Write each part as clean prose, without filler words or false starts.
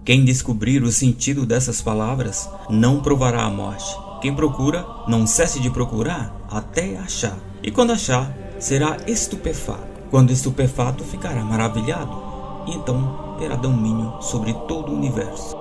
Quem descobrir o sentido dessas palavras não provará a morte. Quem procura, não cesse de procurar até achar. E quando achar, será estupefato. Quando estupefato, ficará maravilhado. E então terá domínio sobre todo o universo.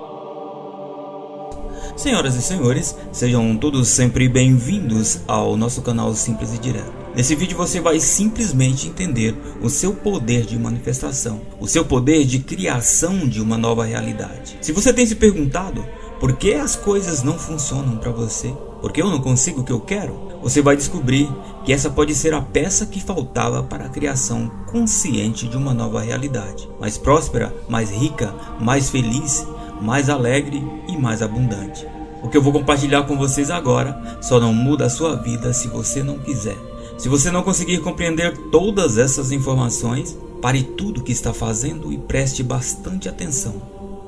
Senhoras e senhores, sejam todos sempre bem-vindos ao nosso canal Simples e Direto. Nesse vídeo você vai simplesmente entender o seu poder de manifestação, o seu poder de criação de uma nova realidade. Se você tem se perguntado por que as coisas não funcionam para você, por que eu não consigo o que eu quero, você vai descobrir que essa pode ser a peça que faltava para a criação consciente de uma nova realidade, mais próspera, mais rica, mais feliz, mais alegre e mais abundante. O que eu vou compartilhar com vocês agora só não muda a sua vida se você não quiser. Se você não conseguir compreender todas essas informações, pare tudo o que está fazendo e preste bastante atenção,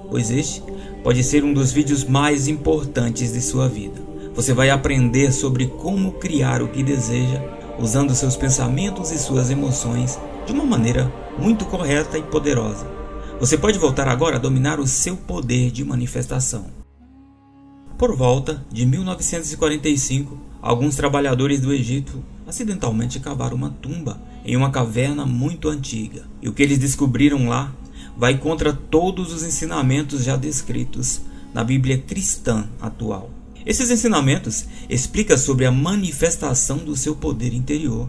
pois este pode ser um dos vídeos mais importantes de sua vida. Você vai aprender sobre como criar o que deseja, usando seus pensamentos e suas emoções de uma maneira muito correta e poderosa. Você pode voltar agora a dominar o seu poder de manifestação. Por volta de 1945, alguns trabalhadores do Egito acidentalmente cavaram uma tumba em uma caverna muito antiga. E o que eles descobriram lá vai contra todos os ensinamentos já descritos na Bíblia cristã atual. Esses ensinamentos explicam sobre a manifestação do seu poder interior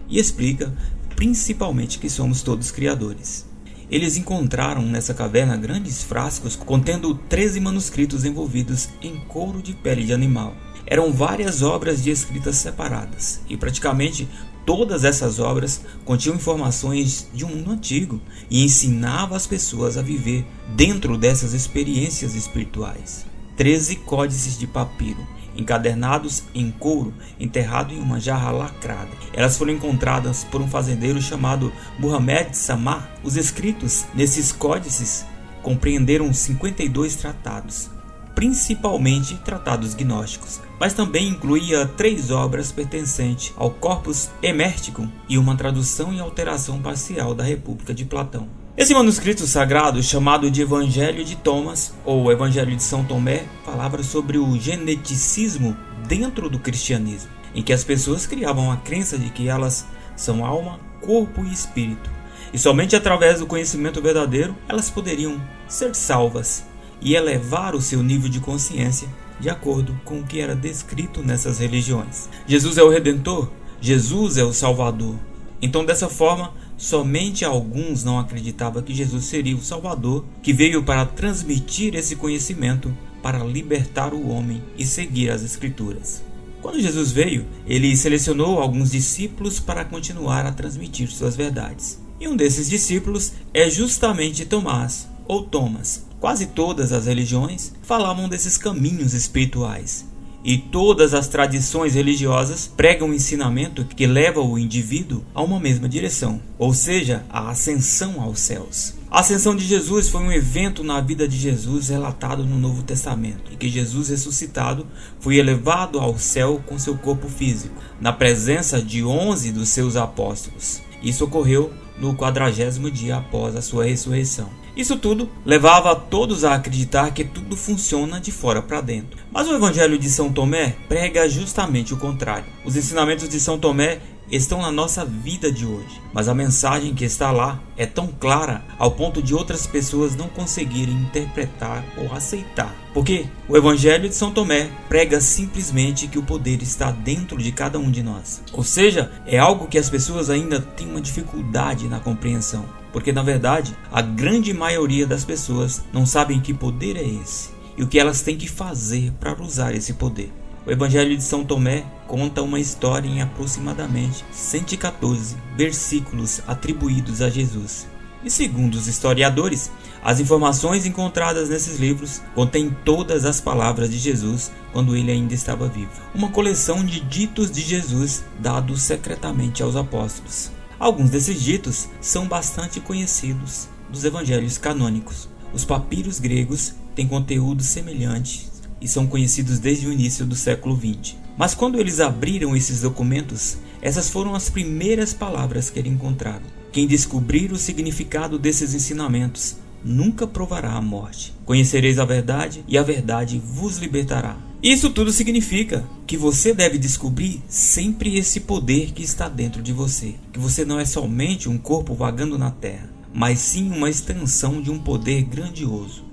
e explica principalmente que somos todos criadores. Eles encontraram nessa caverna grandes frascos contendo 13 manuscritos envolvidos em couro de pele de animal. Eram várias obras de escritas separadas e praticamente todas essas obras continham informações de um mundo antigo e ensinavam as pessoas a viver dentro dessas experiências espirituais. 13 códices de papiro, encadernados em couro, enterrado em uma jarra lacrada. Elas foram encontradas por um fazendeiro chamado Muhammad Samar. Os escritos nesses códices compreenderam 52 tratados, principalmente tratados gnósticos, mas também incluía 3 obras pertencentes ao Corpus Hermeticum e uma tradução e alteração parcial da República de Platão. Esse manuscrito sagrado, chamado de Evangelho de Thomas ou Evangelho de São Tomé, falava sobre o geneticismo dentro do cristianismo, em que as pessoas criavam a crença de que elas são alma, corpo e espírito, e somente através do conhecimento verdadeiro elas poderiam ser salvas e elevar o seu nível de consciência de acordo com o que era descrito nessas religiões. Jesus é o Redentor, Jesus é o Salvador. Então, dessa forma, somente alguns não acreditavam que Jesus seria o Salvador, que veio para transmitir esse conhecimento para libertar o homem e seguir as Escrituras. Quando Jesus veio, ele selecionou alguns discípulos para continuar a transmitir suas verdades. E um desses discípulos é justamente Tomás, ou Thomas. Quase todas as religiões falavam desses caminhos espirituais. E todas as tradições religiosas pregam um ensinamento que leva o indivíduo a uma mesma direção, ou seja, a ascensão aos céus. A ascensão de Jesus foi um evento na vida de Jesus relatado no Novo Testamento, em que Jesus ressuscitado foi elevado ao céu com seu corpo físico, na presença de 11 dos seus apóstolos. Isso ocorreu no 40º dia após a sua ressurreição. Isso tudo levava todos a acreditar que tudo funciona de fora para dentro. Mas o Evangelho de São Tomé prega justamente o contrário. Os ensinamentos de São Tomé estão na nossa vida de hoje, mas a mensagem que está lá é tão clara ao ponto de outras pessoas não conseguirem interpretar ou aceitar. Porque o Evangelho de São Tomé prega simplesmente que o poder está dentro de cada um de nós. Ou seja, é algo que as pessoas ainda têm uma dificuldade na compreensão. Porque na verdade, a grande maioria das pessoas não sabem que poder é esse e o que elas têm que fazer para usar esse poder. O Evangelho de São Tomé conta uma história em aproximadamente 114 versículos atribuídos a Jesus. E segundo os historiadores, as informações encontradas nesses livros contêm todas as palavras de Jesus quando ele ainda estava vivo. Uma coleção de ditos de Jesus dados secretamente aos apóstolos. Alguns desses ditos são bastante conhecidos dos evangelhos canônicos. Os papiros gregos têm conteúdo semelhante e são conhecidos desde o início do século XX. Mas quando eles abriram esses documentos, essas foram as primeiras palavras que eles encontraram. Quem descobrir o significado desses ensinamentos nunca provará a morte. Conhecereis a verdade e a verdade vos libertará. Isso tudo significa que você deve descobrir sempre esse poder que está dentro de você. Que você não é somente um corpo vagando na terra, mas sim uma extensão de um poder grandioso,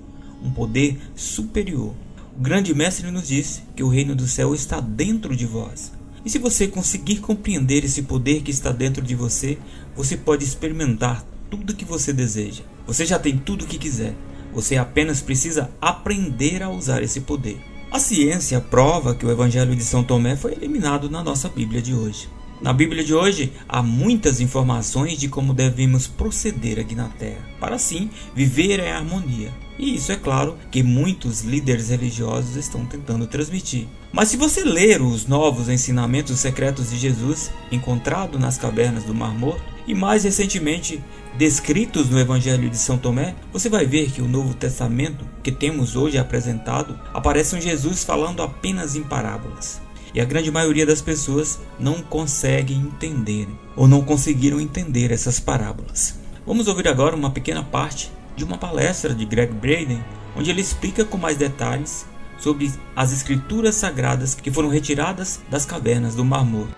um poder superior. O grande mestre nos disse que o reino do céu está dentro de vós. E se você conseguir compreender esse poder que está dentro de você, você pode experimentar tudo que você deseja. Você já tem tudo o que quiser. Você apenas precisa aprender a usar esse poder. A ciência prova que o Evangelho de São Tomé foi eliminado na nossa Bíblia de hoje. Na Bíblia de hoje, há muitas informações de como devemos proceder aqui na Terra, para assim viver em harmonia. E isso é claro que muitos líderes religiosos estão tentando transmitir. Mas se você ler os novos ensinamentos secretos de Jesus, encontrados nas cavernas do Mar Morto, e mais recentemente descritos no Evangelho de São Tomé, você vai ver que o Novo Testamento que temos hoje apresentado aparece um Jesus falando apenas em parábolas. E a grande maioria das pessoas não consegue entender ou não conseguiram entender essas parábolas. Vamos ouvir agora uma pequena parte de uma palestra de Gregg Braden, onde ele explica com mais detalhes sobre as escrituras sagradas que foram retiradas das cavernas do Mar Morto.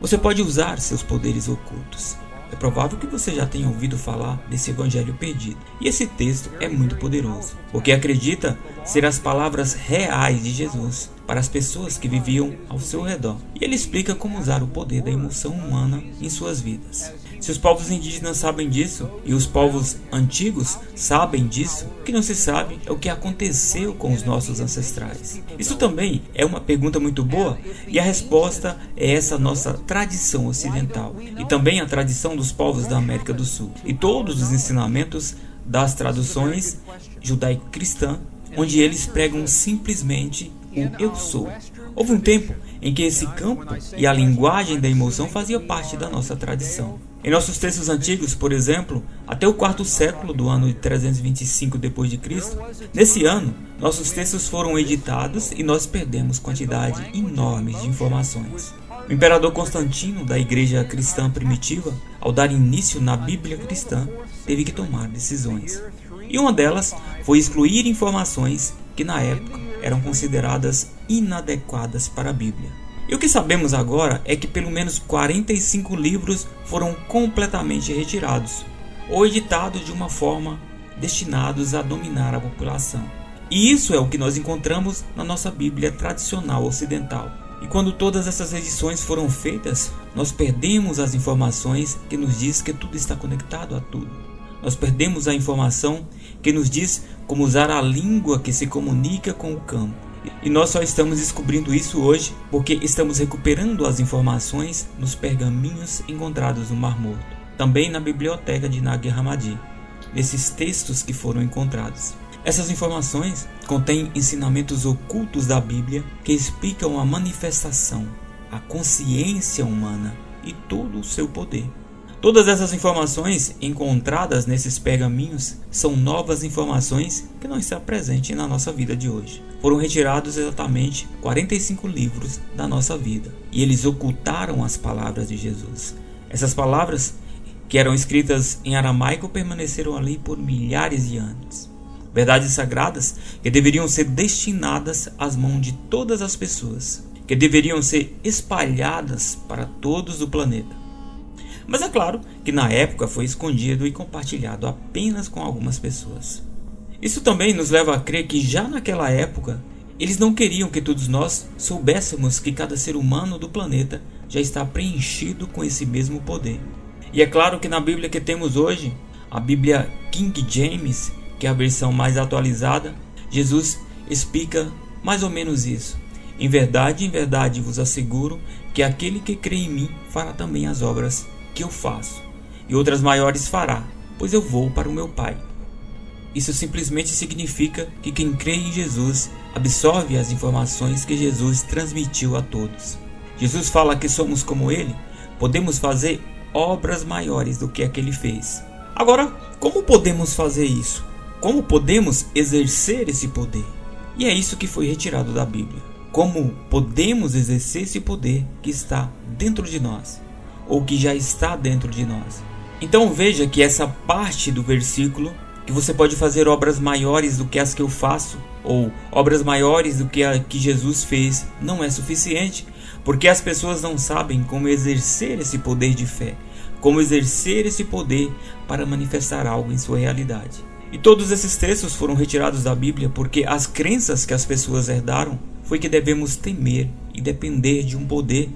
Você pode usar seus poderes ocultos. É provável que você já tenha ouvido falar desse evangelho perdido. E esse texto é muito poderoso, porque acredita ser as palavras reais de Jesus para as pessoas que viviam ao seu redor. E ele explica como usar o poder da emoção humana em suas vidas. Se os povos indígenas sabem disso, e os povos antigos sabem disso, o que não se sabe é o que aconteceu com os nossos ancestrais. Isso também é uma pergunta muito boa, e a resposta é essa nossa tradição ocidental, e também a tradição dos povos da América do Sul, e todos os ensinamentos das traduções judaico-cristã, onde eles pregam simplesmente o eu sou. Houve um tempo em que esse campo e a linguagem da emoção fazia parte da nossa tradição. Em nossos textos antigos, por exemplo, até o 4º século do ano de 325 d.C., nesse ano, nossos textos foram editados e nós perdemos quantidade enorme de informações. O imperador Constantino, da igreja cristã primitiva, ao dar início na Bíblia cristã, teve que tomar decisões. E uma delas foi excluir informações que na época eram consideradas inadequadas para a Bíblia. E o que sabemos agora é que pelo menos 45 livros foram completamente retirados, ou editados de uma forma destinados a dominar a população. E isso é o que nós encontramos na nossa Bíblia tradicional ocidental. E quando todas essas edições foram feitas, nós perdemos as informações que nos diz que tudo está conectado a tudo. Nós perdemos a informação que nos diz como usar a língua que se comunica com o campo. E nós só estamos descobrindo isso hoje porque estamos recuperando as informações nos pergaminhos encontrados no Mar Morto, também na biblioteca de Nag Hammadi, nesses textos que foram encontrados. Essas informações contêm ensinamentos ocultos da Bíblia que explicam a manifestação, a consciência humana e todo o seu poder. Todas essas informações encontradas nesses pergaminhos são novas informações que não estão presentes na nossa vida de hoje. Foram retirados exatamente 45 livros da nossa vida e eles ocultaram as palavras de Jesus. Essas palavras, que eram escritas em aramaico, permaneceram ali por milhares de anos. Verdades sagradas que deveriam ser destinadas às mãos de todas as pessoas, que deveriam ser espalhadas para todos o planeta. Mas é claro que na época foi escondido e compartilhado apenas com algumas pessoas. Isso também nos leva a crer que já naquela época, eles não queriam que todos nós soubéssemos que cada ser humano do planeta já está preenchido com esse mesmo poder. E é claro que na Bíblia que temos hoje, a Bíblia King James, que é a versão mais atualizada, Jesus explica mais ou menos isso. Em verdade vos asseguro que aquele que crê em mim fará também as obras que eu faço, e outras maiores fará, pois eu vou para o meu Pai. Isso simplesmente significa que quem crê em Jesus absorve as informações que Jesus transmitiu a todos. Jesus fala que somos como Ele, podemos fazer obras maiores do que a que Ele fez. Agora, como podemos fazer isso? Como podemos exercer esse poder? E é isso que foi retirado da Bíblia. Como podemos exercer esse poder que está dentro de nós, ou que já está dentro de nós? Então veja que essa parte do versículo, que você pode fazer obras maiores do que as que eu faço, ou obras maiores do que a que Jesus fez, não é suficiente, porque as pessoas não sabem como exercer esse poder de fé, como exercer esse poder para manifestar algo em sua realidade. E todos esses textos foram retirados da Bíblia porque as crenças que as pessoas herdaram foi que devemos temer e depender de um poder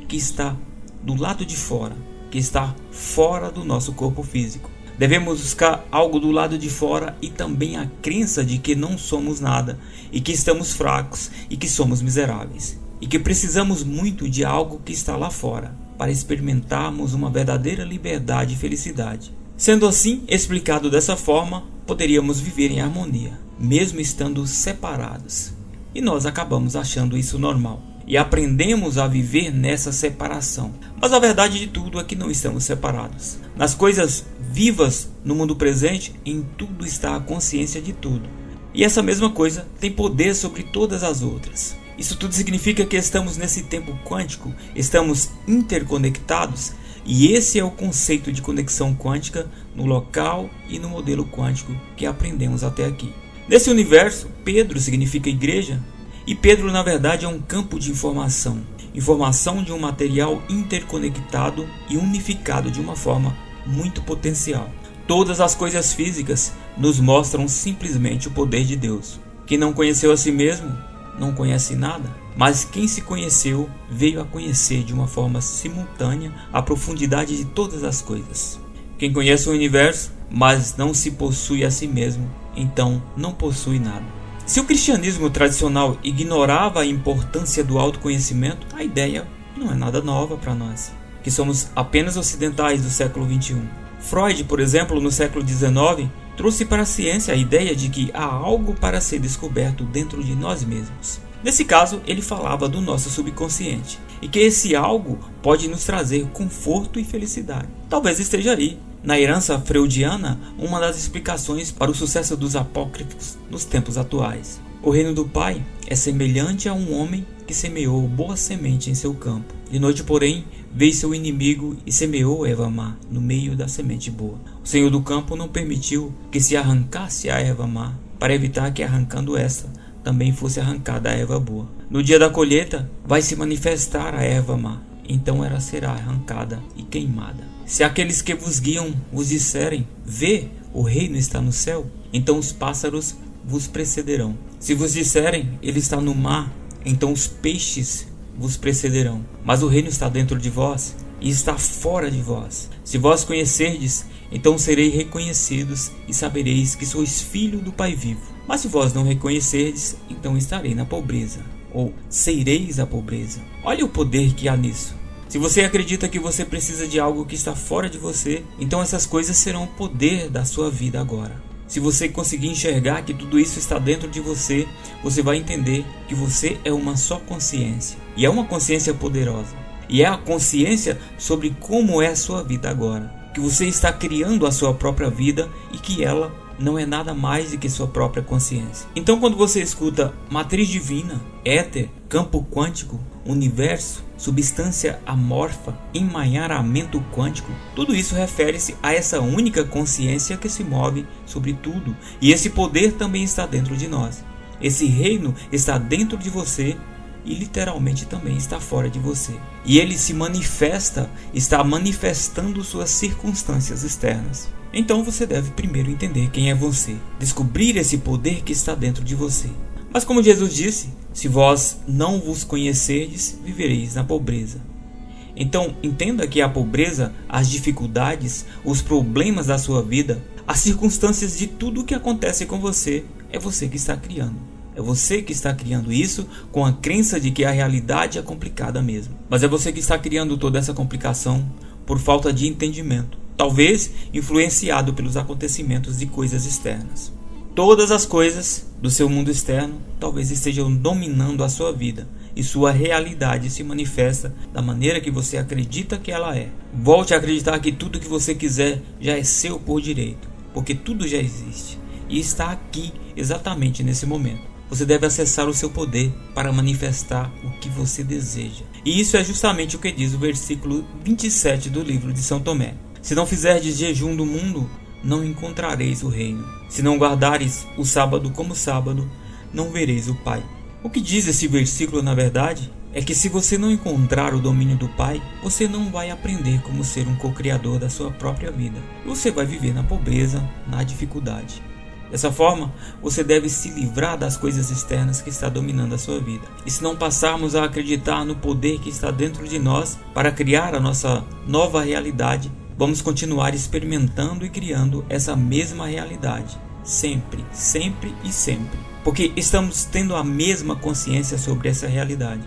que está do lado de fora, que está fora do nosso corpo físico. Devemos buscar algo do lado de fora e também a crença de que não somos nada e que estamos fracos e que somos miseráveis. E que precisamos muito de algo que está lá fora para experimentarmos uma verdadeira liberdade e felicidade. Sendo assim, explicado dessa forma, poderíamos viver em harmonia, mesmo estando separados. E nós acabamos achando isso normal. E aprendemos a viver nessa separação. Mas a verdade de tudo é que não estamos separados. Nas coisas vivas no mundo presente, em tudo está a consciência de tudo. E essa mesma coisa tem poder sobre todas as outras. Isso tudo significa que estamos nesse tempo quântico, estamos interconectados, e esse é o conceito de conexão quântica no local e no modelo quântico que aprendemos até aqui. Nesse universo, Pedro significa igreja, e Pedro na verdade é um campo de informação de um material interconectado e unificado de uma forma muito potencial. Todas as coisas físicas nos mostram simplesmente o poder de Deus. Quem não conheceu a si mesmo não conhece nada, mas quem se conheceu veio a conhecer de uma forma simultânea a profundidade de todas as coisas. Quem conhece o universo, mas não se possui a si mesmo, então não possui nada. Se o cristianismo tradicional ignorava a importância do autoconhecimento, a ideia não é nada nova para nós, que somos apenas ocidentais do século XXI. Freud, por exemplo, no século XIX, trouxe para a ciência a ideia de que há algo para ser descoberto dentro de nós mesmos. Nesse caso, ele falava do nosso subconsciente, e que esse algo pode nos trazer conforto e felicidade. Talvez esteja aí, na herança freudiana, uma das explicações para o sucesso dos apócrifos nos tempos atuais. O reino do Pai é semelhante a um homem que semeou boa semente em seu campo. De noite, porém, veio seu inimigo e semeou erva má no meio da semente boa. O Senhor do campo não permitiu que se arrancasse a erva má, para evitar que, arrancando esta, também fosse arrancada a erva boa. No dia da colheita, vai se manifestar a erva má, então ela será arrancada e queimada. Se aqueles que vos guiam vos disserem, vê, o reino está no céu, então os pássaros vos precederão. Se vos disserem, ele está no mar, então os peixes vos precederão. Mas o reino está dentro de vós e está fora de vós. Se vós conhecerdes, então sereis reconhecidos e sabereis que sois filho do Pai vivo. Mas se vós não reconhecerdes, então estarei na pobreza, ou sereis a pobreza. Olha o poder que há nisso. Se você acredita que você precisa de algo que está fora de você, então essas coisas serão o poder da sua vida agora. Se você conseguir enxergar que tudo isso está dentro de você, você vai entender que você é uma só consciência. E é uma consciência poderosa. E é a consciência sobre como é a sua vida agora. Que você está criando a sua própria vida e que ela não é nada mais do que sua própria consciência. Então, quando você escuta matriz divina, éter, campo quântico, universo, substância amorfa, emaranhamento quântico, tudo isso refere-se a essa única consciência que se move sobre tudo. E esse poder também está dentro de nós. Esse reino está dentro de você e literalmente também está fora de você. E ele se manifesta, está manifestando suas circunstâncias externas. Então você deve primeiro entender quem é você, descobrir esse poder que está dentro de você. Mas como Jesus disse, se vós não vos conhecerdes, vivereis na pobreza. Então entenda que a pobreza, as dificuldades, os problemas da sua vida, as circunstâncias de tudo o que acontece com você, é você que está criando. É você que está criando isso com a crença de que a realidade é complicada mesmo. Mas é você que está criando toda essa complicação por falta de entendimento. Talvez influenciado pelos acontecimentos de coisas externas. Todas as coisas do seu mundo externo talvez estejam dominando a sua vida e sua realidade se manifesta da maneira que você acredita que ela é. Volte a acreditar que tudo que você quiser já é seu por direito, porque tudo já existe e está aqui exatamente nesse momento. Você deve acessar o seu poder para manifestar o que você deseja. E isso é justamente o que diz o versículo 27 do livro de São Tomé. Se não fizerdes jejum do mundo, não encontrareis o reino. Se não guardares o sábado como sábado, não vereis o Pai. O que diz esse versículo, na verdade, é que se você não encontrar o domínio do Pai, você não vai aprender como ser um co-criador da sua própria vida. Você vai viver na pobreza, na dificuldade. Dessa forma, você deve se livrar das coisas externas que está dominando a sua vida. E se não passarmos a acreditar no poder que está dentro de nós para criar a nossa nova realidade, vamos continuar experimentando e criando essa mesma realidade. Sempre, sempre e sempre. Porque estamos tendo a mesma consciência sobre essa realidade.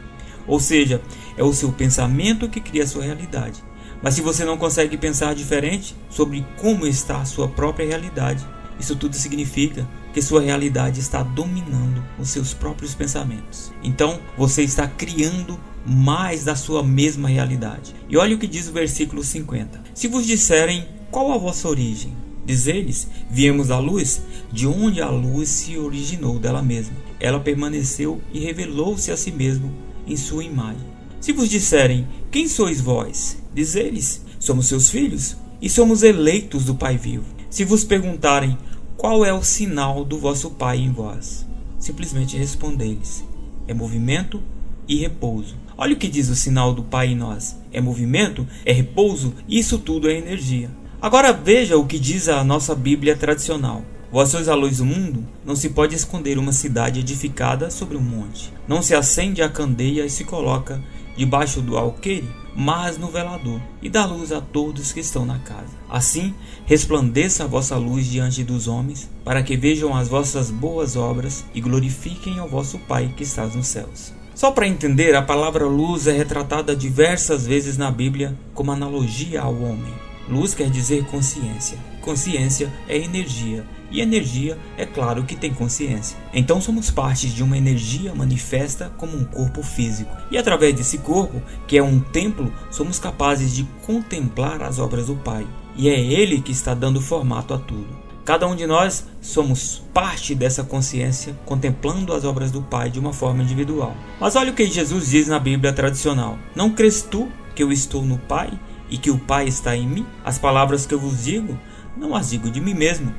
Ou seja, é o seu pensamento que cria a sua realidade. Mas se você não consegue pensar diferente sobre como está a sua própria realidade, isso tudo significa que sua realidade está dominando os seus próprios pensamentos. Então, você está criando mais da sua mesma realidade. E olha o que diz o versículo 50. Se vos disserem qual a vossa origem, diz eles, viemos da luz, de onde a luz se originou dela mesma. Ela permaneceu e revelou-se a si mesma em sua imagem. Se vos disserem, quem sois vós? Diz eles, somos seus filhos e somos eleitos do Pai vivo. Se vos perguntarem, qual é o sinal do vosso Pai em vós? Simplesmente respondei-lhes, é movimento e repouso. Olha o que diz o sinal do Pai em nós. É movimento, é repouso, e isso tudo é energia. Agora veja o que diz a nossa Bíblia tradicional. Vós sois a luz do mundo, não se pode esconder uma cidade edificada sobre um monte. Não se acende a candeia e se coloca debaixo do alqueire, mas no velador, e dá luz a todos que estão na casa. Assim, resplandeça a vossa luz diante dos homens, para que vejam as vossas boas obras e glorifiquem ao vosso Pai que está nos céus. Só para entender, a palavra luz é retratada diversas vezes na Bíblia como analogia ao homem. Luz quer dizer consciência. Consciência é energia. E energia, é claro que tem consciência. Então somos parte de uma energia manifesta como um corpo físico. E através desse corpo, que é um templo, somos capazes de contemplar as obras do Pai. E é Ele que está dando formato a tudo. Cada um de nós somos parte dessa consciência, contemplando as obras do Pai de uma forma individual. Mas olha o que Jesus diz na Bíblia tradicional. Não crês tu que eu estou no Pai e que o Pai está em mim? As palavras que eu vos digo, não as digo de mim mesmo,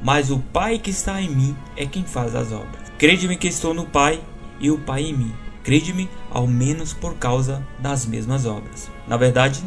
mas o Pai que está em mim é quem faz as obras. Crede-me que estou no Pai e o Pai em mim. Crede-me ao menos por causa das mesmas obras. Na verdade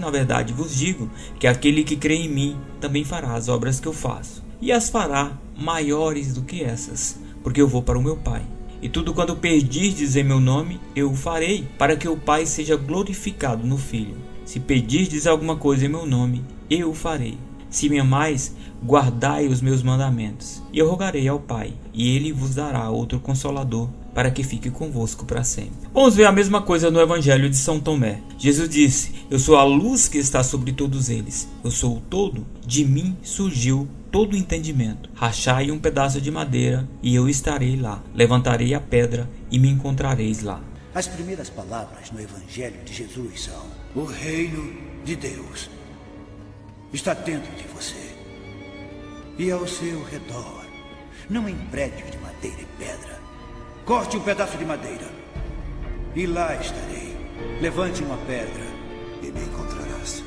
vos digo que aquele que crê em mim também fará as obras que eu faço. E as fará maiores do que essas, porque eu vou para o meu Pai. E tudo quanto pedirdes em meu nome, eu o farei, para que o Pai seja glorificado no Filho. Se pedirdes alguma coisa em meu nome, eu o farei. Se me amais, guardai os meus mandamentos. E eu rogarei ao Pai, e ele vos dará outro Consolador, para que fique convosco para sempre. Vamos ver a mesma coisa no Evangelho de São Tomé. Jesus disse, eu sou a luz que está sobre todos eles. Eu sou o todo. De mim surgiu todo o entendimento. Rachai um pedaço de madeira, e eu estarei lá. Levantarei a pedra, e me encontrareis lá. As primeiras palavras no Evangelho de Jesus são: o reino de Deus está dentro de você e ao seu redor, não em prédios de madeira e pedra. Corte um pedaço de madeira e lá estarei. Levante uma pedra e me encontrarás.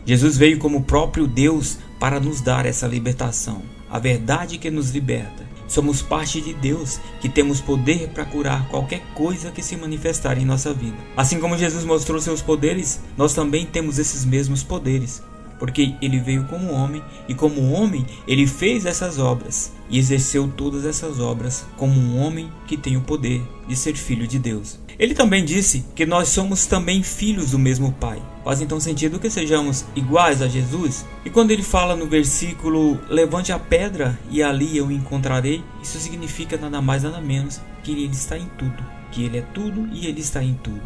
Jesus veio como o próprio Deus para nos dar essa libertação, a verdade que nos liberta. Somos parte de Deus, que temos poder para curar qualquer coisa que se manifestar em nossa vida. Assim como Jesus mostrou seus poderes, nós também temos esses mesmos poderes. Porque ele veio como homem, e como homem ele fez essas obras, e exerceu todas essas obras como um homem que tem o poder de ser filho de Deus. Ele também disse que nós somos também filhos do mesmo Pai. Faz então sentido que sejamos iguais a Jesus? E quando ele fala no versículo, levante a pedra e ali eu encontrarei, isso significa nada mais nada menos que ele está em tudo, que ele é tudo e ele está em tudo.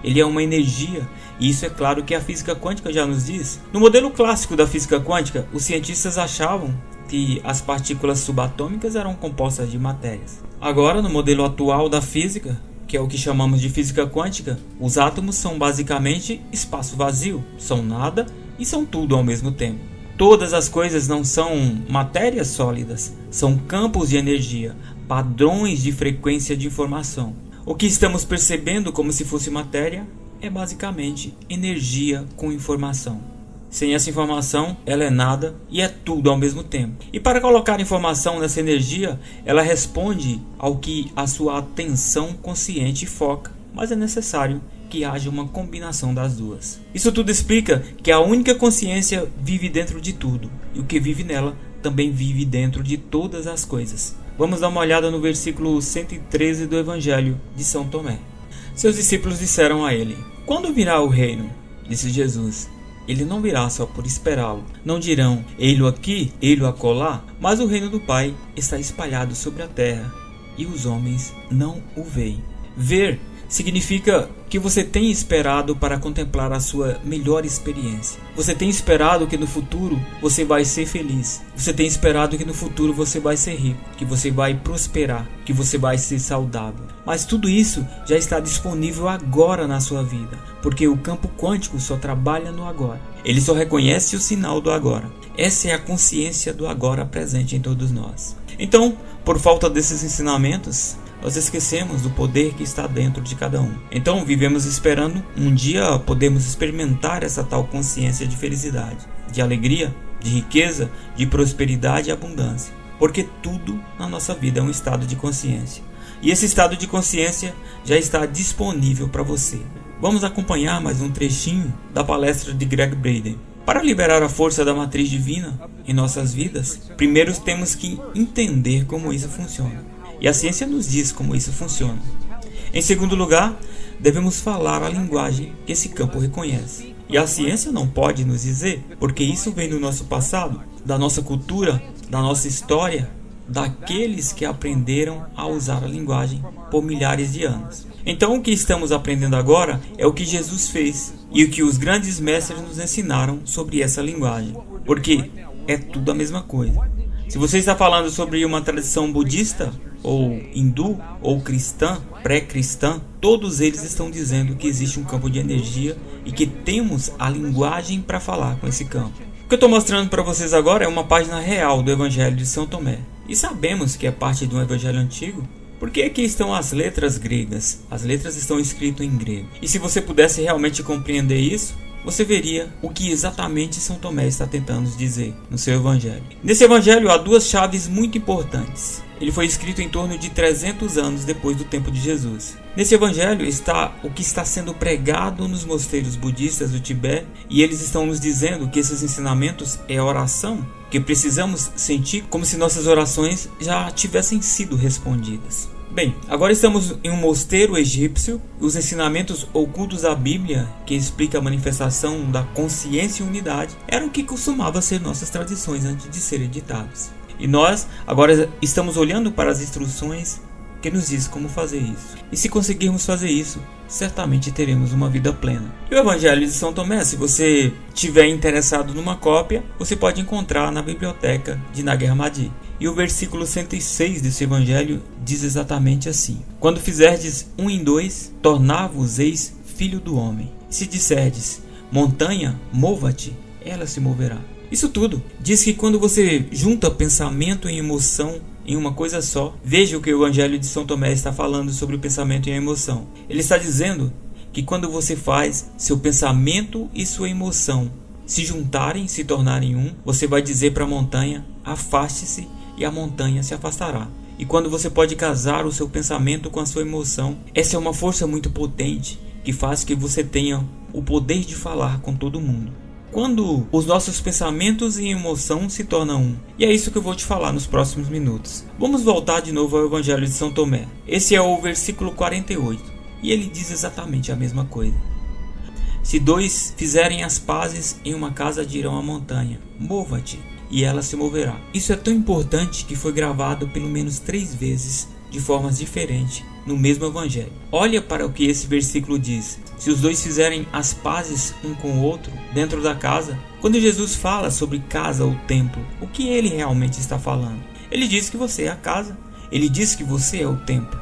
Ele é uma energia, e isso é claro que a física quântica já nos diz. No modelo clássico da física quântica, os cientistas achavam que as partículas subatômicas eram compostas de matérias. Agora, no modelo atual da física, que é o que chamamos de física quântica, os átomos são basicamente espaço vazio, são nada e são tudo ao mesmo tempo. Todas as coisas não são matérias sólidas, são campos de energia, padrões de frequência de informação. O que estamos percebendo como se fosse matéria é basicamente energia com informação. Sem essa informação, ela é nada e é tudo ao mesmo tempo. E para colocar informação nessa energia, ela responde ao que a sua atenção consciente foca, mas é necessário que haja uma combinação das duas. Isso tudo explica que a única consciência vive dentro de tudo, e o que vive nela também vive dentro de todas as coisas. Vamos dar uma olhada no versículo 113 do Evangelho de São Tomé. Seus discípulos disseram a ele: "Quando virá o reino?" Disse Jesus: "Ele não virá só por esperá-lo. Não dirão, ei-lo aqui, ei-lo acolá, mas o reino do Pai está espalhado sobre a terra, e os homens não o veem." Ver significa que você tem esperado para contemplar a sua melhor experiência. Você tem esperado que no futuro você vai ser feliz. Você tem esperado que no futuro você vai ser rico, que você vai prosperar, que você vai ser saudável. Mas tudo isso já está disponível agora na sua vida, porque o campo quântico só trabalha no agora. Ele só reconhece o sinal do agora. Essa é a consciência do agora presente em todos nós. Então, por falta desses ensinamentos, nós esquecemos do poder que está dentro de cada um. Então vivemos esperando um dia podermos experimentar essa tal consciência de felicidade, de alegria, de riqueza, de prosperidade e abundância. Porque tudo na nossa vida é um estado de consciência. E esse estado de consciência já está disponível para você. Vamos acompanhar mais um trechinho da palestra de Gregg Braden. Para liberar a força da matriz divina em nossas vidas, primeiro temos que entender como isso funciona. E a ciência nos diz como isso funciona. Em segundo lugar, devemos falar a linguagem que esse campo reconhece. E a ciência não pode nos dizer, porque isso vem do nosso passado, da nossa cultura, da nossa história, daqueles que aprenderam a usar a linguagem por milhares de anos. Então o que estamos aprendendo agora é o que Jesus fez e o que os grandes mestres nos ensinaram sobre essa linguagem, porque é tudo a mesma coisa. Se você está falando sobre uma tradição budista, ou hindu, ou cristã, pré-cristã, todos eles estão dizendo que existe um campo de energia e que temos a linguagem para falar com esse campo. O que eu estou mostrando para vocês agora é uma página real do Evangelho de São Tomé. E sabemos que é parte de um Evangelho antigo, porque aqui estão as letras gregas. As letras estão escritas em grego. E se você pudesse realmente compreender isso, você veria o que exatamente São Tomé está tentando dizer no seu Evangelho. Nesse Evangelho há duas chaves muito importantes. Ele foi escrito em torno de 300 anos depois do tempo de Jesus. Nesse Evangelho está o que está sendo pregado nos mosteiros budistas do Tibete, e eles estão nos dizendo que esses ensinamentos é oração, que precisamos sentir como se nossas orações já tivessem sido respondidas. Bem, agora estamos em um mosteiro egípcio. Os ensinamentos ocultos da Bíblia, que explica a manifestação da consciência e unidade, eram o que costumava ser nossas tradições antes de serem ditadas. E nós agora estamos olhando para as instruções que nos diz como fazer isso. E se conseguirmos fazer isso, certamente teremos uma vida plena. E o Evangelho de São Tomé, se você estiver interessado numa cópia, você pode encontrar na biblioteca de Nag Hammadi. E o versículo 106 desse Evangelho diz exatamente assim: "Quando fizerdes um em dois, tornar-vos-eis filho do homem. Se disserdes, montanha, mova-te, ela se moverá." Isso tudo diz que quando você junta pensamento e emoção em uma coisa só, veja o que o Evangelho de São Tomé está falando sobre o pensamento e a emoção. Ele está dizendo que quando você faz seu pensamento e sua emoção se juntarem, se tornarem um, você vai dizer para a montanha: afaste-se, e a montanha se afastará. E quando você pode casar o seu pensamento com a sua emoção, essa é uma força muito potente que faz que você tenha o poder de falar com todo mundo. Quando os nossos pensamentos e emoção se tornam um. E é isso que eu vou te falar nos próximos minutos. Vamos voltar de novo ao Evangelho de São Tomé. Esse é o versículo 48. E ele diz exatamente a mesma coisa. "Se dois fizerem as pazes em uma casa, dirão à montanha: mova-te, e ela se moverá." Isso é tão importante que foi gravado pelo menos 3 vezes de formas diferentes no mesmo Evangelho. Olha para o que esse versículo diz. Se os dois fizerem as pazes um com o outro dentro da casa. Quando Jesus fala sobre casa ou templo, o que ele realmente está falando? Ele diz que você é a casa. Ele diz que você é o templo.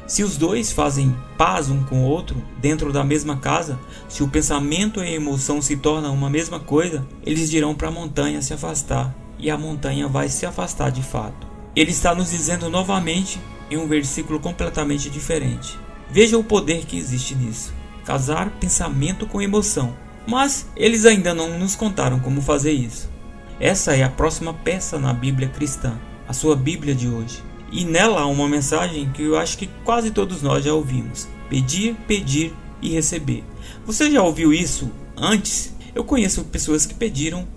Se os dois fazem paz um com o outro dentro da mesma casa, se o pensamento e a emoção se tornam uma mesma coisa, eles dirão para a montanha se afastar, e a montanha vai se afastar de fato. Ele está nos dizendo novamente em um versículo completamente diferente. Veja o poder que existe nisso. Casar pensamento com emoção. Mas eles ainda não nos contaram como fazer isso. Essa é a próxima peça na Bíblia cristã, a sua Bíblia de hoje. E nela há uma mensagem que eu acho que quase todos nós já ouvimos: pedir, pedir e receber. Você já ouviu isso antes? Eu conheço pessoas que pediram,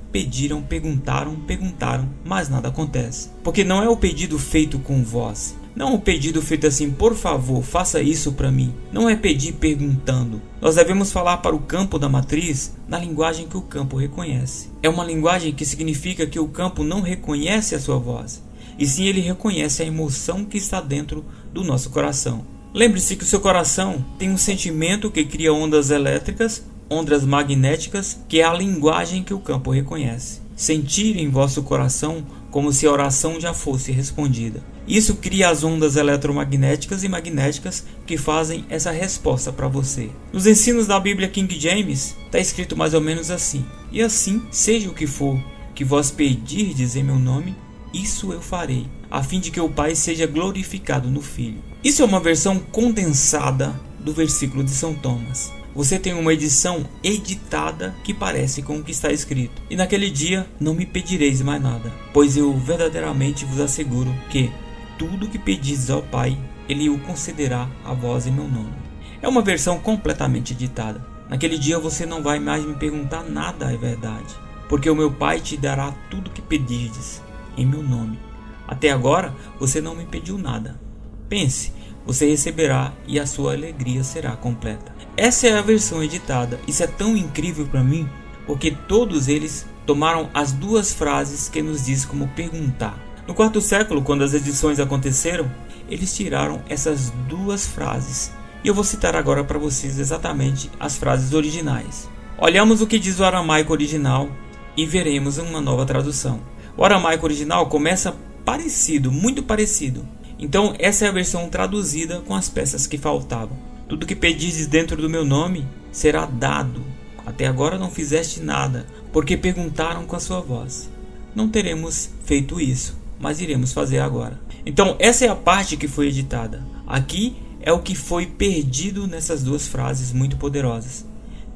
perguntaram, mas nada acontece. Porque não é o pedido feito com voz. Não é o pedido feito assim: por favor, faça isso para mim. Não é pedir perguntando. Nós devemos falar para o campo da matriz na linguagem que o campo reconhece. É uma linguagem que significa que o campo não reconhece a sua voz, e sim ele reconhece a emoção que está dentro do nosso coração. Lembre-se que o seu coração tem um sentimento que cria ondas elétricas, ondas magnéticas, que é a linguagem que o campo reconhece. Sentir em vosso coração como se a oração já fosse respondida. Isso cria as ondas eletromagnéticas e magnéticas que fazem essa resposta para você. Nos ensinos da Bíblia King James está escrito mais ou menos assim: e assim, seja o que for que vós pedirdes em meu nome, isso eu farei, a fim de que o Pai seja glorificado no Filho. Isso é uma versão condensada do versículo de São Thomas. Você tem uma edição editada que parece com o que está escrito: e naquele dia não me pedireis mais nada, pois eu verdadeiramente vos asseguro que tudo que pedis ao Pai, Ele o concederá a vós em meu nome. É uma versão completamente editada. Naquele dia você não vai mais me perguntar nada, é verdade, porque o meu Pai te dará tudo que pedirdes em meu nome. Até agora você não me pediu nada. Pense, você receberá e a sua alegria será completa. Essa é a versão editada. Isso é tão incrível para mim, porque todos eles tomaram as duas frases que nos diz como perguntar. No quarto século, quando as edições aconteceram, eles tiraram essas duas frases. E eu vou citar agora para vocês exatamente as frases originais. Olhamos o que diz o aramaico original e veremos uma nova tradução. O aramaico original começa parecido, muito parecido. Então essa é a versão traduzida com as peças que faltavam. Tudo que pedizes dentro do meu nome será dado. Até agora não fizeste nada, porque perguntaram com a sua voz. Não teremos feito isso, mas iremos fazer agora. Então essa é a parte que foi editada. Aqui é o que foi perdido nessas duas frases muito poderosas.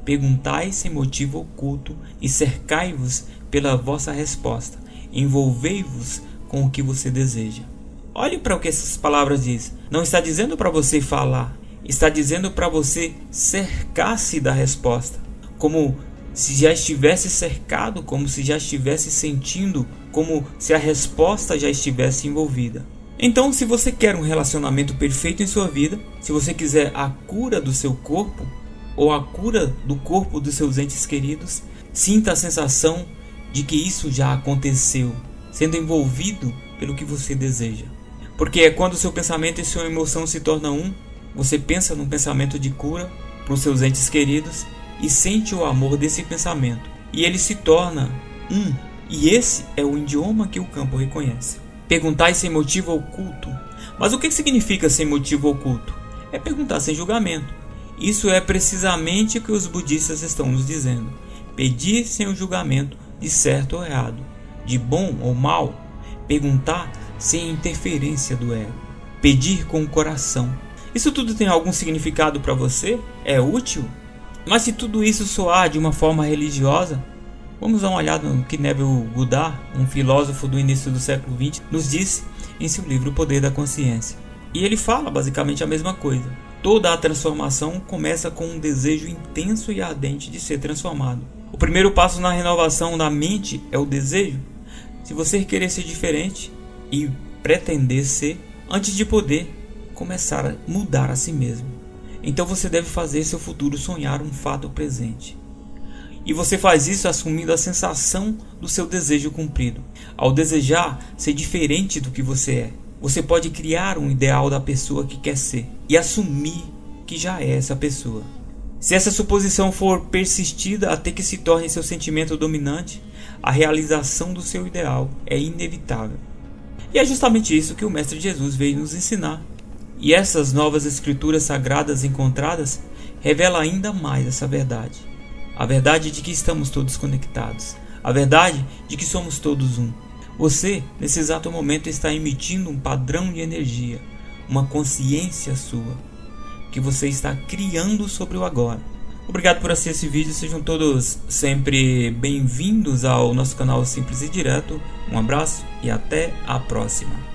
Perguntai sem motivo oculto e cercai-vos pela vossa resposta. Envolvei-vos com o que você deseja. Olhe para o que essas palavras dizem. Não está dizendo para você falar, está dizendo para você cercar-se da resposta, como se já estivesse cercado, como se já estivesse sentindo, como se a resposta já estivesse envolvida. Então, se você quer um relacionamento perfeito em sua vida, se você quiser a cura do seu corpo ou a cura do corpo dos seus entes queridos, sinta a sensação de que isso já aconteceu, sendo envolvido pelo que você deseja. Porque é quando seu pensamento e sua emoção se tornam um, você pensa num pensamento de cura para os seus entes queridos e sente o amor desse pensamento. E ele se torna um. E esse é o idioma que o campo reconhece. Perguntai sem motivo oculto. Mas o que significa sem motivo oculto? É perguntar sem julgamento. Isso é precisamente o que os budistas estão nos dizendo. Pedir sem o julgamento de certo ou errado, de bom ou mal. Perguntar sem interferência do ego. Pedir com o coração. Isso tudo tem algum significado para você? É útil? Mas se tudo isso soar de uma forma religiosa, vamos dar uma olhada no que Neville Goddard, um filósofo do início do século XX, nos disse em seu livro O Poder da Consciência. E ele fala basicamente a mesma coisa. Toda a transformação começa com um desejo intenso e ardente de ser transformado. O primeiro passo na renovação da mente é o desejo. Se você querer ser diferente e pretender ser, antes de poder começar a mudar a si mesmo, então você deve fazer seu futuro sonhar um fato presente. E você faz isso assumindo a sensação do seu desejo cumprido. Ao desejar ser diferente do que você é, você pode criar um ideal da pessoa que quer ser e assumir que já é essa pessoa. Se essa suposição for persistida até que se torne seu sentimento dominante, a realização do seu ideal é inevitável. E é justamente isso que o Mestre Jesus veio nos ensinar. E essas novas escrituras sagradas encontradas revelam ainda mais essa verdade. A verdade de que estamos todos conectados. A verdade de que somos todos um. Você, nesse exato momento, está emitindo um padrão de energia, uma consciência sua, que você está criando sobre o agora. Obrigado por assistir esse vídeo, sejam todos sempre bem-vindos ao nosso canal Simples e Direto. Um abraço e até a próxima.